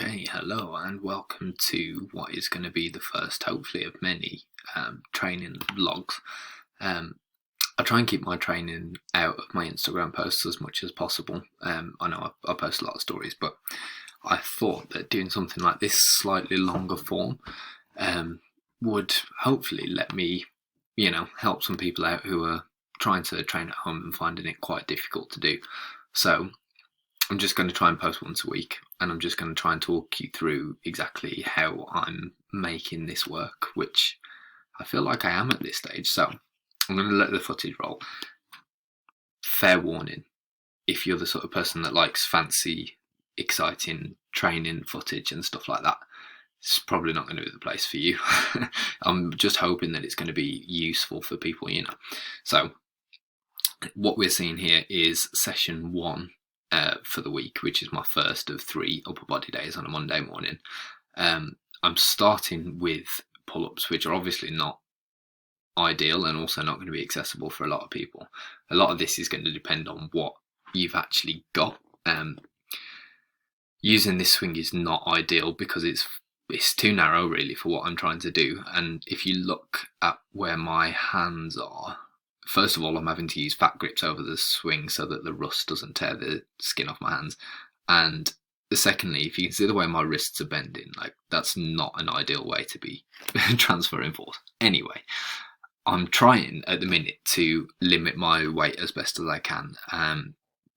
Okay, hello and welcome to what is going to be the first, hopefully, of many training vlogs. I try and keep my training out of my Instagram posts as much as possible. I know I post a lot of stories, but I thought that doing something like this slightly longer form would hopefully let me, help some people out who are trying to train at home and finding it quite difficult to do. So I'm just going to try and post once a week, and I'm just going to try and talk you through exactly how I'm making this work, which I feel like I am at this stage. So I'm going to let the footage roll. Fair warning, if you're the sort of person that likes fancy, exciting training footage and stuff like that, it's probably not going to be the place for you. I'm just hoping that it's going to be useful for people, So what we're seeing here is session 1 for the week, which is my first of 3 upper body days on a Monday morning. I'm starting with pull-ups, which are obviously not ideal and also not going to be accessible for a lot of people. A lot of this is going to depend on what you've actually got. Using this swing is not ideal because it's too narrow really for what I'm trying to do. And if you look at where my hands are, first of all, I'm having to use fat grips over the swing so that the rust doesn't tear the skin off my hands. And secondly, if you can see the way my wrists are bending, like that's not an ideal way to be transferring force. Anyway, I'm trying at the minute to limit my weight as best as I can,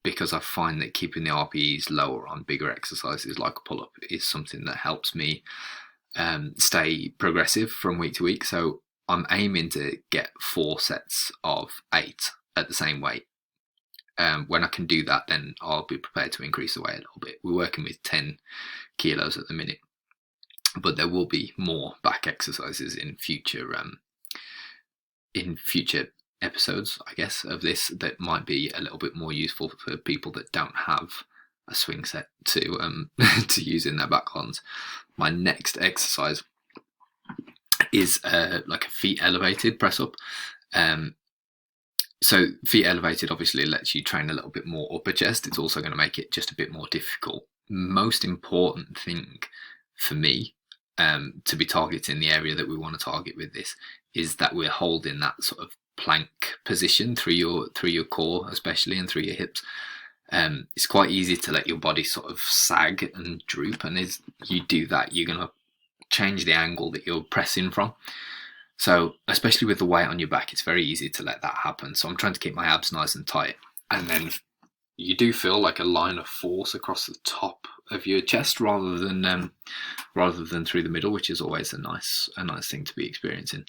because I find that keeping the RPEs lower on bigger exercises like a pull-up is something that helps me stay progressive from week to week. So I'm aiming to get 4 sets of 8 at the same weight. When I can do that, then I'll be prepared to increase the weight a little bit. We're working with 10 kilos at the minute, but there will be more back exercises in future episodes, I guess, of this that might be a little bit more useful for people that don't have a swing set to to use in their back ones. My next exercise is like a feet elevated press up. So feet elevated obviously lets you train a little bit more upper chest. It's also going to make it just a bit more difficult. Most important thing for me to be targeting the area that we want to target with this is that we're holding that sort of plank position through your core, especially, and through your hips. It's quite easy to let your body sort of sag and droop, and as you do that, you're going to change the angle that you're pressing from. So especially with the weight on your back, it's very easy to let that happen. So I'm trying to keep my abs nice and tight, and then you do feel like a line of force across the top of your chest rather than through the middle, which is always a nice thing to be experiencing.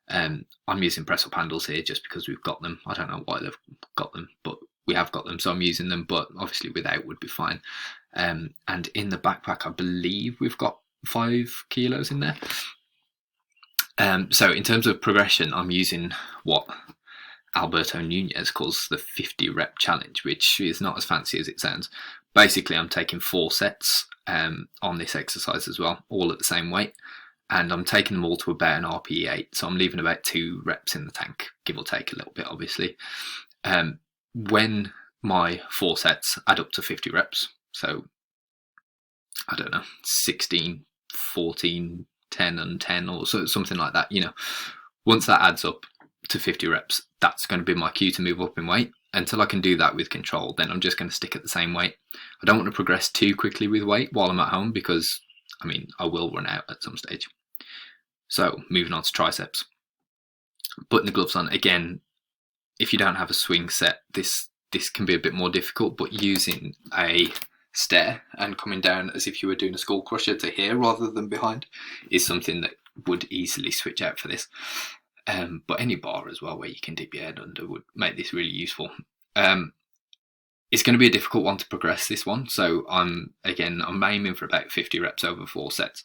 I'm using press up handles here just because we've got them. I don't know why they've got them, but we have got them, so I'm using them. But obviously without would be fine. And in the backpack, I believe we've got 5 kilos in there. So in terms of progression, I'm using what Alberto Nunez calls the 50 rep challenge, which is not as fancy as it sounds. Basically, I'm taking 4 sets on this exercise as well, all at the same weight, and I'm taking them all to about an RPE 8, so I'm leaving about 2 reps in the tank, give or take a little bit, obviously. When my 4 sets add up to 50 reps, so I don't know, 16, 14, 10 and 10 or so, something like that, once that adds up to 50 reps, that's going to be my cue to move up in weight. Until I can do that with control, then I'm just going to stick at the same weight. I don't want to progress too quickly with weight while I'm at home because, I will run out at some stage. So moving on to triceps. Putting the gloves on, again, if you don't have a swing set, this can be a bit more difficult, but using a stair and coming down as if you were doing a skull crusher to here rather than behind is something that would easily switch out for this. But any bar as well where you can dip your head under would make this really useful. It's going to be a difficult one to progress, this one, so I'm aiming for about 50 reps over 4 sets,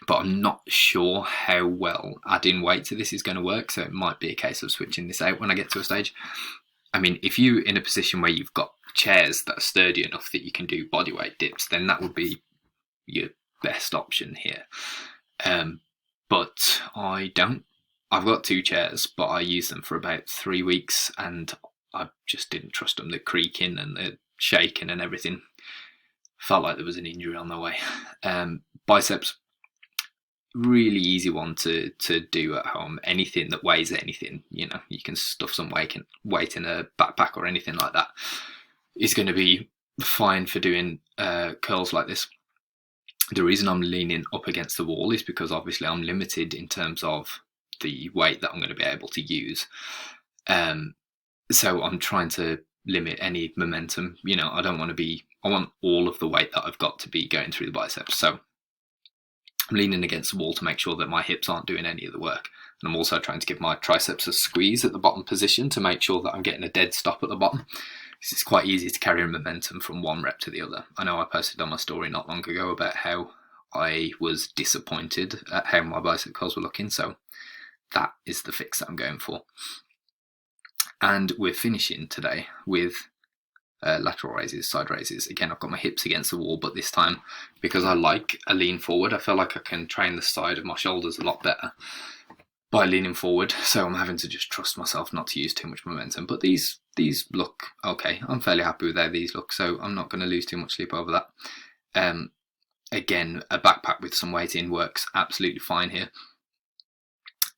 but I'm not sure how well adding weight to this is going to work, so it might be a case of switching this out when I get to a stage. If you're in a position where you've got chairs that are sturdy enough that you can do bodyweight dips, then that would be your best option here. But I don't. I've got 2 chairs, but I used them for about 3 weeks and I just didn't trust them. The creaking and the shaking and everything Felt like there was an injury on the way. Biceps, really easy one to do at home. Anything that weighs anything, you know, you can stuff some weight in a backpack or anything like that, is going to be fine for doing curls like this. The reason I'm leaning up against the wall is because obviously I'm limited in terms of the weight that I'm going to be able to use. So I'm trying to limit any momentum. You know, I want all of the weight that I've got to be going through the biceps. So I'm leaning against the wall to make sure that my hips aren't doing any of the work. And I'm also trying to give my triceps a squeeze at the bottom position to make sure that I'm getting a dead stop at the bottom. Because it's quite easy to carry momentum from one rep to the other. I know I posted on my story not long ago about how I was disappointed at how my bicep curls were looking. So that is the fix that I'm going for. And we're finishing today with lateral raises, side raises. Again, I've got my hips against the wall, but this time, because I like a lean forward, I feel like I can train the side of my shoulders a lot better by leaning forward. So I'm having to just trust myself not to use too much momentum. But these look okay. I'm fairly happy with how these look, so I'm not going to lose too much sleep over that. Again, a backpack with some weight in works absolutely fine here.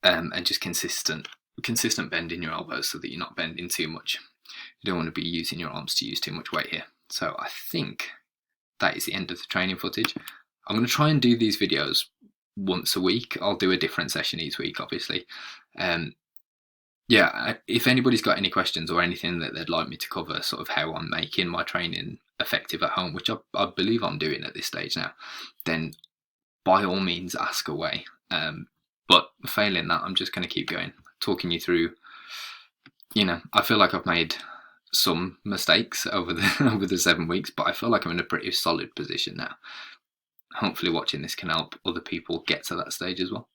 And just consistent bend in your elbows so that you're not bending too much. You don't want to be using your arms to use too much weight here. So I think that is the end of the training footage. I'm going to try and do these videos once a week. I'll do a different session each week, obviously. Yeah, if anybody's got any questions or anything that they'd like me to cover, sort of how I'm making my training effective at home, which I believe I'm doing at this stage now, then by all means ask away. But failing that, I'm just going to keep going, talking you through. You know, I feel like I've made some mistakes over the 7 weeks, but I feel like I'm in a pretty solid position now. Hopefully watching this can help other people get to that stage as well.